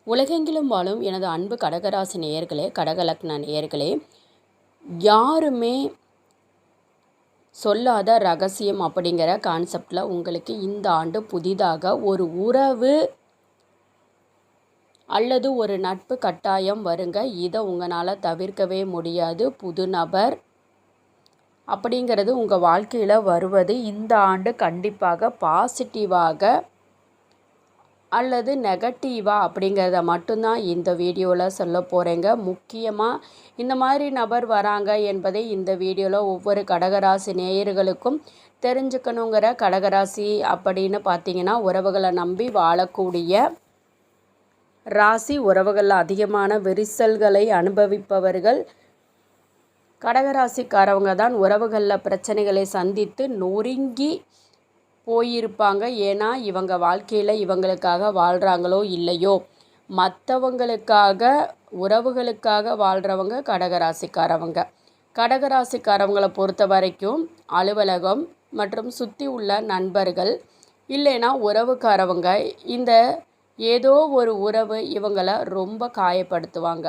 உலகெங்கிலும் வாழும் எனது அன்பு கடகராசி நேயர்களே, கடகலக்ன நேயர்களே, யாருமே சொல்லாத ரகசியம் அப்படிங்கிற கான்செப்டில் உங்களுக்கு இந்த ஆண்டு புதிதாக ஒரு உறவு அல்லது ஒரு நட்பு கட்டாயம் வருங்க. இதை உங்களால் தவிர்க்கவே முடியாது. புது நபர் அப்படிங்கிறது உங்கள் வாழ்க்கையில் வருவது இந்த ஆண்டு கண்டிப்பாக பாசிட்டிவாக அல்லது நெகட்டிவா அப்படிங்கிறத மட்டும்தான் இந்த வீடியோவில் சொல்ல போகிறேங்க. முக்கியமாக இந்த மாதிரி நபர் வராங்க என்பதை இந்த வீடியோவில் ஒவ்வொரு கடகராசி நேயர்களுக்கும் தெரிஞ்சுக்கணுங்கிற கடகராசி அப்படின்னு பார்த்தீங்கன்னா உறவுகளை நம்பி வாழக்கூடிய ராசி, உறவுகளில் அதிகமான விரிசல்களை அனுபவிப்பவர்கள் கடகராசிக்காரவங்க தான். உறவுகளில் பிரச்சனைகளை சந்தித்து நொறுங்கி போயிருப்பாங்க. ஏன்னா இவங்க வாழ்க்கையில் இவங்களுக்காக வாழ்கிறாங்களோ இல்லையோ, மற்றவங்களுக்காக உறவுகளுக்காக வாழ்கிறவங்க கடகராசிக்காரவங்க. கடகராசிக்காரவங்களை பொறுத்த வரைக்கும் அலுவலகம் மற்றும் சுற்றி உள்ள நண்பர்கள் இல்லைன்னா உறவுக்காரவங்க, இந்த ஏதோ ஒரு உறவு இவங்களை ரொம்ப காயப்படுத்துவாங்க.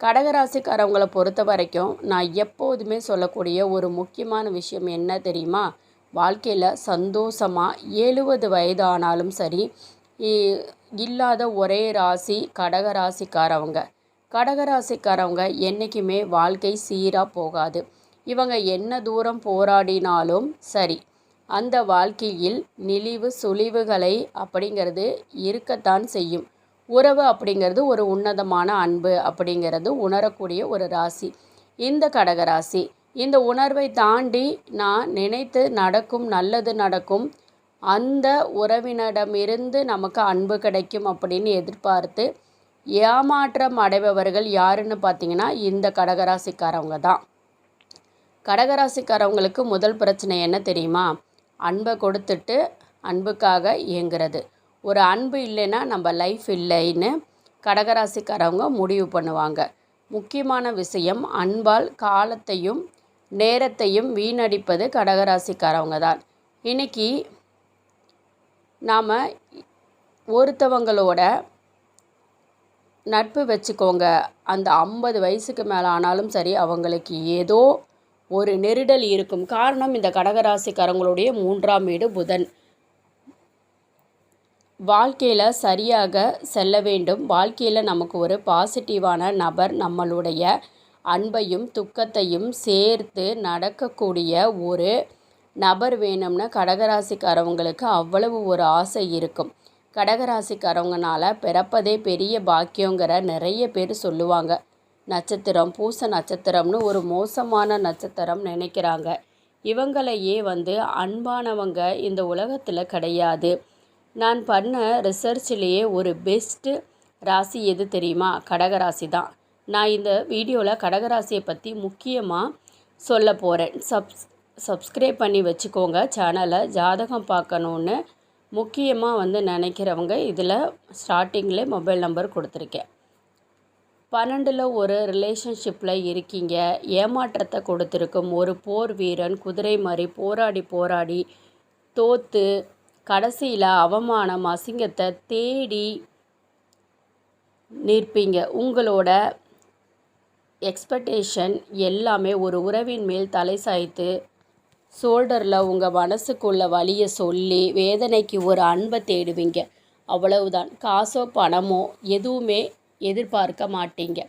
கடகராசிக்காரவங்களை பொறுத்த வரைக்கும் நான் எப்போதுமே சொல்லக்கூடிய ஒரு முக்கியமான விஷயம் என்ன தெரியுமா? வாழ்க்கையில் சந்தோஷமாக 70 வயது ஆனாலும் சரி இல்லாத ஒரே ராசி கடகராசிக்காரவங்க. கடகராசிக்காரவங்க என்றைக்குமே வாழ்க்கை சீராக போகாது. இவங்க என்ன தூரம் போராடினாலும் சரி, அந்த வாழ்க்கையில் நெளிவு சுழிவுகளை அப்படிங்கிறது இருக்கத்தான் செய்யும். உறவு அப்படிங்கிறது ஒரு உன்னதமான அன்பு அப்படிங்கிறது உணரக்கூடிய ஒரு ராசி இந்த கடகராசி. இந்த உணர்வை தாண்டி நான் நினைத்து நடக்கும் நல்லது நடக்கும், அந்த உறவினரிடமிருந்து நமக்கு அன்பு கிடைக்கும் அப்படின்னு எதிர்பார்த்து ஏமாற்றம் அடைபவர்கள் யாருன்னு பார்த்தீங்கன்னா இந்த கடகராசிக்காரவங்க தான். கடகராசிக்காரவங்களுக்கு முதல் பிரச்சனை என்ன தெரியுமா? அன்பை கொடுத்துட்டு அன்புக்காக இயங்குறது. ஒரு அன்பு இல்லைன்னா நம்ம லைஃப் இல்லைன்னு கடகராசிக்காரவங்க முடிவு பண்ணுவாங்க. முக்கியமான விஷயம், அன்பால் காலத்தையும் நேரத்தையும் வீணடிப்பது கடகராசிக்காரவங்க தான். இன்றைக்கி நாம் ஒருத்தவங்களோட நட்பு வச்சுக்கோங்க, அந்த 50 வயசுக்கு மேலே ஆனாலும் சரி அவங்களுக்கு ஏதோ ஒரு நெருடல் இருக்கும். காரணம், இந்த கடகராசிக்காரங்களுடைய 3ஆம் வீடு புதன். வாழ்க்கையில் சரியாக செல்ல வேண்டும். வாழ்க்கையில் நமக்கு ஒரு பாசிட்டிவான நபர் நம்மளுடைய அன்பையும் துக்கத்தையும் சேர்த்து நடக்கக்கூடிய ஒரு நபர் வேணும்னு கடகராசிக்காரவங்களுக்கு அவ்வளவு ஒரு ஆசை இருக்கும். கடகராசிக்காரவங்கனால பிறப்பதே பெரிய பாக்கியங்கிற நிறைய பேர் சொல்லுவாங்க. நட்சத்திரம் பூச நட்சத்திரம்னு ஒரு மோசமான நட்சத்திரம் நினைக்கிறாங்க. இவங்களையே அன்பானவங்க இந்த உலகத்தில் கிடையாது. நான் பண்ண ரிசர்ச்லேயே ஒரு பெஸ்ட்டு ராசி எது தெரியுமா? கடகராசி தான். நான் இந்த வீடியோவில் கடகராசியை பற்றி முக்கியமாக சொல்ல போகிறேன். சப்ஸ்கிரைப் பண்ணி வச்சுக்கோங்க சேனலை. ஜாதகம் பார்க்கணுன்னு முக்கியமாக நினைக்கிறவங்க இதில் ஸ்டார்டிங்கில் மொபைல் நம்பர் கொடுத்துருக்கேன். 12ல் ஒரு ரிலேஷன்ஷிப்பில் இருக்கீங்க, ஏமாற்றத்தை கொடுத்துருக்கும் ஒரு போர் வீரன், குதிரை மாதிரி போராடி தோற்று கடைசியில் அவமானம் அசிங்கத்தை தேடி நிற்பீங்க. உங்களோட எக்ஸ்பெக்டேஷன் எல்லாமே ஒரு உறவின் மேல் தலை சாய்த்து ஷோல்டரில் உங்கள் மனசுக்குள்ள வலியை சொல்லி வேதனைக்கு ஒரு அன்பை தேடுவீங்க. அவ்வளவுதான். காசோ பணமோ எதுவுமே எதிர்பார்க்க மாட்டீங்க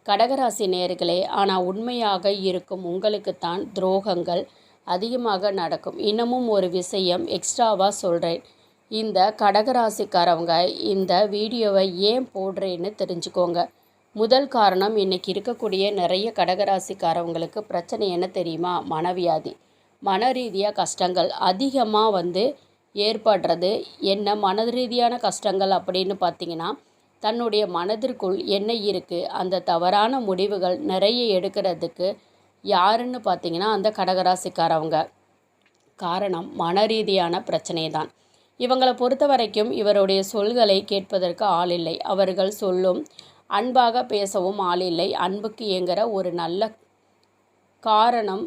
கடகராசி நேயர்களே. ஆனால் உண்மையாக இருக்கும் உங்களுக்குத்தான் துரோகங்கள் அதிகமாக நடக்கும். இன்னமும் ஒரு விஷயம் எக்ஸ்ட்ராவாக சொல்கிறேன். இந்த கடகராசிக்காரவங்க இந்த வீடியோவை ஏன் போடுறேன்னு தெரிஞ்சுக்கோங்க. முதல் காரணம், இன்றைக்கி இருக்கக்கூடிய நிறைய கடகராசிக்காரவங்களுக்கு பிரச்சனை என்ன தெரியுமா? மனவியாதி. மன ரீதியாக கஷ்டங்கள் அதிகமாக ஏற்படுறது. என்ன மன ரீதியான கஷ்டங்கள் அப்படின்னு பார்த்திங்கன்னா, தன்னுடைய மனதிற்குள் என்ன இருக்குது, அந்த தவறான முடிவுகள் நிறைய எடுக்கிறதுக்கு யாருன்னு பார்த்திங்கன்னா அந்த கடகராசிக்காரவங்க. காரணம் மன ரீதியான பிரச்சனை தான். இவங்களை பொறுத்த வரைக்கும் இவருடைய சொல்களை கேட்பதற்கு ஆள் இல்லை. அவர்கள் சொல்லும் அன்பாக பேசவும் ஆள் இல்லை. அன்புக்கு இயங்குகிற ஒரு நல்ல காரணம்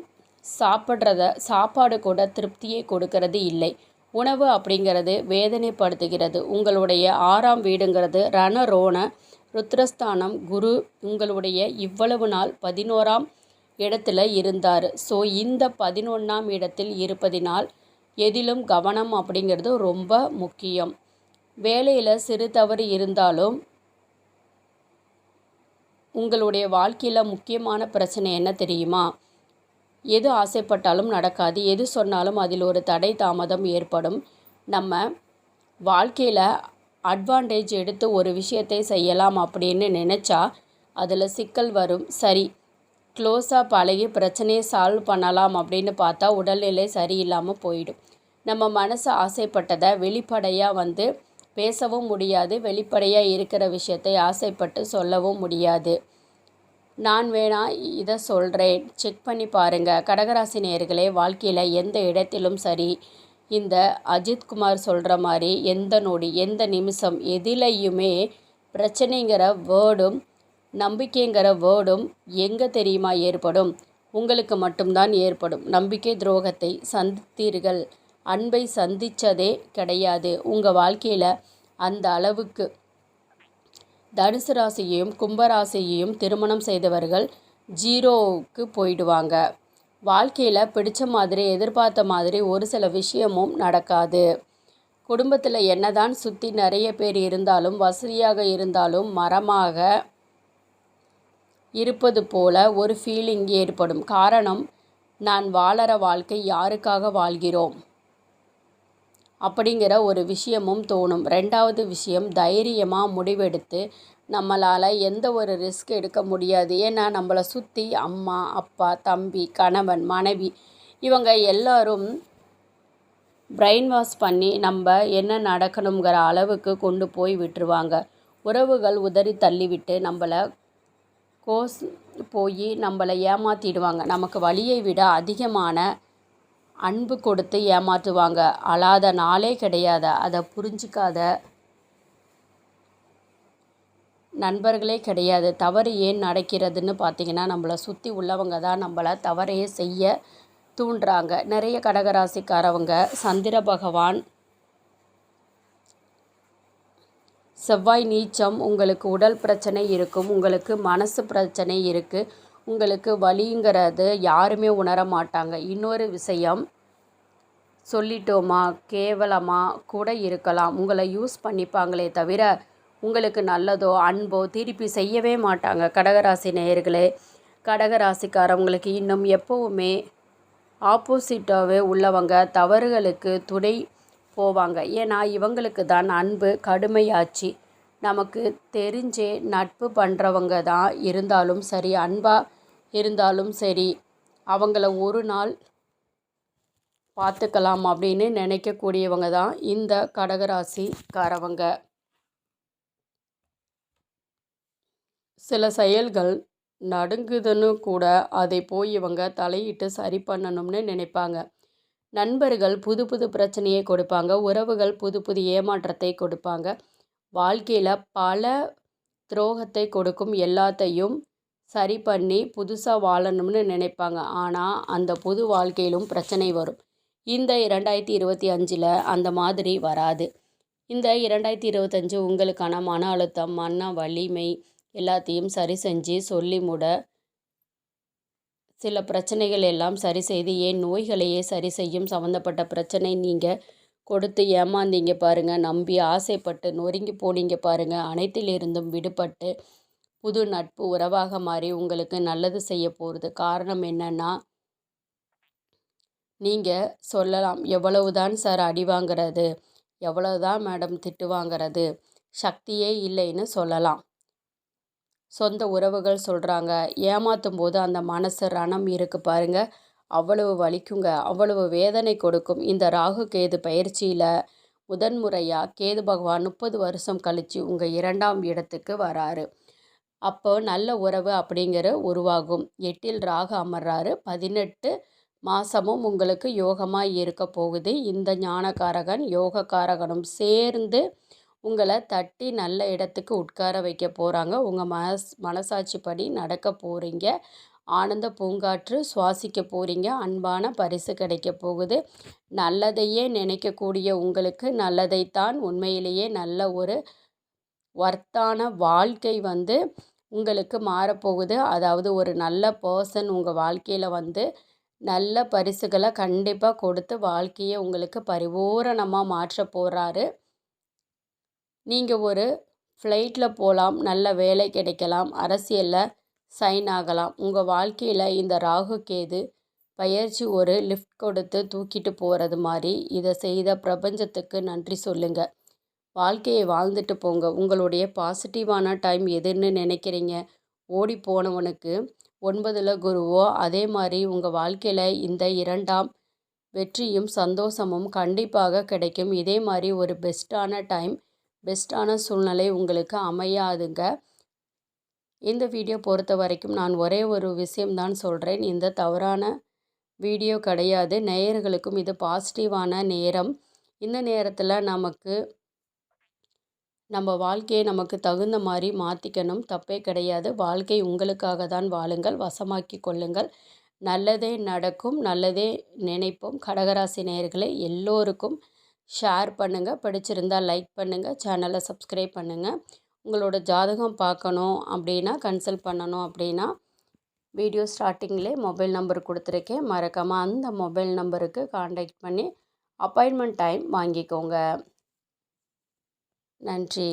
சாப்பாடு கூட திருப்தியை கொடுக்கறது இல்லை. உணவு அப்படிங்கிறது வேதனைப்படுத்துகிறது. உங்களுடைய 6ஆம் வீடுங்கிறது ரணரோண ருத்ரஸ்தானம். குரு உங்களுடைய இவ்வளவு நாள் 11ஆம் இடத்துல இருந்தார். ஸோ இந்த 11ஆம் இடத்தில் இருப்பதினால் எதிலும் கவனம் அப்படிங்கிறது ரொம்ப முக்கியம். வேலையில் சிறு தவறு இருந்தாலும் உங்களுடைய வாழ்க்கையில் முக்கியமான பிரச்சனை என்ன தெரியுமா? எது ஆசைப்பட்டாலும் நடக்காது, எது சொன்னாலும் அதில் ஒரு தடை தாமதம் ஏற்படும். நம்ம வாழ்க்கையில் அட்வான்டேஜ் எடுத்து ஒரு விஷயத்தை செய்யலாம் அப்படின்னு நினச்சா அதில் சிக்கல் வரும். சரி, க்ளோஸாக பழகி பிரச்சனையை சால்வ் பண்ணலாம் அப்படின்னு பார்த்தா உடல்நிலை சரியில்லாமல் போயிடும். நம்ம மனசு ஆசைப்பட்டதை வெளிப்படையாக பேசவும் முடியாது, வெளிப்படையாக இருக்கிற விஷயத்தை ஆசைப்பட்டு சொல்லவும் முடியாது. நான் வேணா இதை சொல்கிறேன், செக் பண்ணி பாருங்கள். கடகராசி நேயர்களே, வாழ்க்கையில் எந்த இடத்திலும் சரி, இந்த அஜித்குமார் சொல்கிற மாதிரி எந்த நொடி எந்த நிமிஷம் எதிலையுமே பிரச்சனைங்கிற வேர்டும் நம்பிக்கைங்கிற வேர்டும் எங்கே தெரியுமா ஏற்படும்? உங்களுக்கு மட்டும்தான் ஏற்படும். நம்பிக்கை துரோகத்தை சந்தித்தீர்கள், அன்பை சந்தித்ததே கிடையாது. உங்கள் வாழ்க்கையில் அந்த அளவுக்கு தனுசு ராசியையும் கும்பராசியையும் திருமணம் செய்தவர்கள் 0க்கு போயிடுவாங்க. வாழ்க்கையில் பிடிச்ச மாதிரி எதிர்பார்த்த மாதிரி ஒரு சில விஷயமும் நடக்காது. குடும்பத்தில் என்னதான் சுற்றி நிறைய பேர் இருந்தாலும், வசதியாக இருந்தாலும் மரமாக இருப்பது போல ஒரு ஃபீலிங் ஏற்படும். காரணம், நான் வாழற வாழ்க்கை யாருக்காக வாழ்கிறோம் அப்படிங்கிற ஒரு விஷயமும் தோணும். 2வது விஷயம், தைரியமாக முடிவெடுத்து நம்மளால் எந்த ஒரு ரிஸ்க் எடுக்க முடியாது. ஏன்னா நம்மளை சுற்றி அம்மா, அப்பா, தம்பி, கணவன், மனைவி இவங்க எல்லாரும் பிரெயின் வாஷ் பண்ணி நம்ம என்ன நடக்கணுங்கிற அளவுக்கு கொண்டு போய் விட்டுருவாங்க. உறவுகள் உதறி தள்ளிவிட்டு நம்மளை நம்மளை ஏமாற்றிடுவாங்க. நமக்கு வலியை விட அதிகமான அன்பு கொடுத்து ஏமாற்றுவாங்க. அழாத நாளே கிடையாது. அதை புரிஞ்சிக்காத நண்பர்களே கிடையாது. தவறு ஏன் நடக்கிறதுன்னு பார்த்திங்கன்னா, நம்மளை சுற்றி உள்ளவங்க தான் நம்மளை தவறையே செய்ய தூண்டுறாங்க. நிறைய கடகராசிக்காரவங்க சந்திர பகவான் செவ்வாய் நீச்சம், உங்களுக்கு உடல் பிரச்சனை இருக்கும், உங்களுக்கு மனசு பிரச்சனை இருக்குது, உங்களுக்கு வலிங்கிறது யாருமே உணர மாட்டாங்க. இன்னொரு விஷயம், சொல்லிட்டோமா கேவலமாக கூட இருக்கலாம். உங்களை யூஸ் பண்ணிப்பாங்களே தவிர உங்களுக்கு நல்லதோ அன்போ திருப்பி செய்யவே மாட்டாங்க. கடகராசி நேயர்களே, கடகராசிக்காரவங்களுக்கு இன்னும் எப்போவுமே ஆப்போசிட்டாகவே உள்ளவங்க தவறுகளுக்கு துணை போவாங்க. ஏன்னா இவங்களுக்கு தான் அன்பு கடுமையாச்சு. நமக்கு தெரிஞ்சே நட்பு பண்ணுறவங்க தான் இருந்தாலும் சரி, அன்பாக இருந்தாலும் சரி, அவங்கள ஒரு நாள் பார்த்துக்கலாம் அப்படின்னு நினைக்கக்கூடியவங்க தான் இந்த கடகராசிக்காரவங்க. சில செயல்கள் நடுங்குதுன்னு கூட அதை போய் இவங்க தலையிட்டு சரி பண்ணணும்னு நினைப்பாங்க. நண்பர்கள் புது புது பிரச்சனையை கொடுப்பாங்க, உறவுகள் புது புது ஏமாற்றத்தை கொடுப்பாங்க, வாழ்க்கையில் பல துரோகத்தை கொடுக்கும். எல்லாத்தையும் சரி பண்ணி புதுசாக வாழணும்னு நினைப்பாங்க. ஆனால் அந்த புது வாழ்க்கையிலும் பிரச்சனை வரும். இந்த 2025 அந்த மாதிரி வராது. இந்த 2025 உங்களுக்கான மன அழுத்தம், மன வலிமை எல்லாத்தையும் சரி செஞ்சு சொல்லி சில பிரச்சனைகள் எல்லாம் சரி செய்து, ஏன் நோய்களையே சரி செய்யும் சம்மந்தப்பட்ட பிரச்சனை நீங்கள் கொடுத்து ஏமாந்தீங்க பாருங்கள், நம்பி ஆசைப்பட்டு நொறுங்கி போனீங்க பாருங்கள், அனைத்திலிருந்தும் விடுபட்டு புது நட்பு உறவாக மாறி உங்களுக்கு நல்லது செய்ய போகிறது. காரணம் என்னன்னா, நீங்கள் சொல்லலாம், எவ்வளவுதான் சார் அடி வாங்கிறது, எவ்வளவுதான் மேடம் திட்டு வாங்கிறது, சக்தியே இல்லைன்னு சொல்லலாம். சொந்த உறவுகள் சொல்கிறாங்க, ஏமாற்றும் போது அந்த மனசு ரணம் இருக்குது பாருங்கள், அவ்வளவு வலிக்குங்க, அவ்வளவு வேதனை கொடுக்கும். இந்த ராகு கேது பயிற்சியில் முதன்முறையாக கேது பகவான் 30 வருஷம் கழித்து உங்கள் 2ஆம் இடத்துக்கு வராரு. அப்போ நல்ல உறவு அப்படிங்கிற உருவாகும். 8ல் ராகு அமர்றாரு. 18 மாதமும் உங்களுக்கு யோகமாக இருக்க போகுது. இந்த ஞானகாரகன் யோகக்காரகனும் சேர்ந்து உங்களை தட்டி நல்ல இடத்துக்கு உட்கார வைக்க போகிறாங்க. உங்கள் மனசாட்சிப்படி நடக்க போகிறீங்க. ஆனந்த பூங்காற்று சுவாசிக்க போகிறீங்க. அன்பான பரிசு கிடைக்க போகுது. நல்லதையே நினைக்கக்கூடிய உங்களுக்கு நல்லதைத்தான் உண்மையிலேயே நல்ல ஒரு ஒர்த்தான வாழ்க்கை வந்து உங்களுக்கு மாறப்போகுது. அதாவது ஒரு நல்ல பர்சன் உங்கள் வாழ்க்கையில் வந்து நல்ல பரிசுகளை கண்டிப்பாக கொடுத்து வாழ்க்கையை உங்களுக்கு பரிபூரணமாக மாற்ற போகிறாரு. நீங்கள் ஒரு ஃப்ளைட்டில் போகலாம், நல்ல வேலை கிடைக்கலாம், அரசியலில் சைன் ஆகலாம். உங்கள் வாழ்க்கையில் இந்த ராகு கேது பயிற்சி ஒரு லிஃப்ட் கொடுத்து தூக்கிட்டு போகிறது மாதிரி இதை செய்த பிரபஞ்சத்துக்கு நன்றி சொல்லுங்கள். வாழ்க்கையை வாழ்ந்துட்டு போங்க. உங்களுடைய பாசிட்டிவான டைம் எதுன்னு நினைக்கிறீங்க? ஓடி போனவனுக்கு 9ல் குருவோ, அதே மாதிரி உங்கள் வாழ்க்கையில் இந்த 2ஆம் வெற்றியும் சந்தோஷமும் கண்டிப்பாக கிடைக்கும். இதே மாதிரி ஒரு பெஸ்ட்டான டைம், பெஸ்ட்டான சூழ்நிலை உங்களுக்கு அமையாதுங்க. இந்த வீடியோ பொறுத்த வரைக்கும் நான் ஒரே ஒரு விஷயம்தான் சொல்கிறேன். இந்த தவறான வீடியோ கிடையாது. நேயர்களுக்கும் இது பாசிட்டிவான நேரம். இந்த நேரத்தில் நம்ம வாழ்க்கையை நமக்கு தகுந்த மாதிரி மாற்றிக்கணும். தப்பே கிடையாது. வாழ்க்கை உங்களுக்காக தான். வாழுங்கள், வசமாக்கி கொள்ளுங்கள். நல்லதே நடக்கும், நல்லதே நினைப்போம். கடகராசி நேயர்களே, எல்லோருக்கும் ஷேர் பண்ணுங்கள். பிடிச்சிருந்தால் லைக் பண்ணுங்கள். சேனலை சப்ஸ்கிரைப் பண்ணுங்கள். உங்களோட ஜாதகம் பார்க்கணும் அப்படின்னா, கன்சல்ட் பண்ணணும் அப்படின்னா, வீடியோ ஸ்டார்டிங்லேயே மொபைல் நம்பர் கொடுத்துருக்கேன். மறக்காமல் அந்த மொபைல் நம்பருக்கு காண்டாக்ட் பண்ணி அப்பாயின்மெண்ட் டைம் வாங்கிக்கோங்க. நன்றி.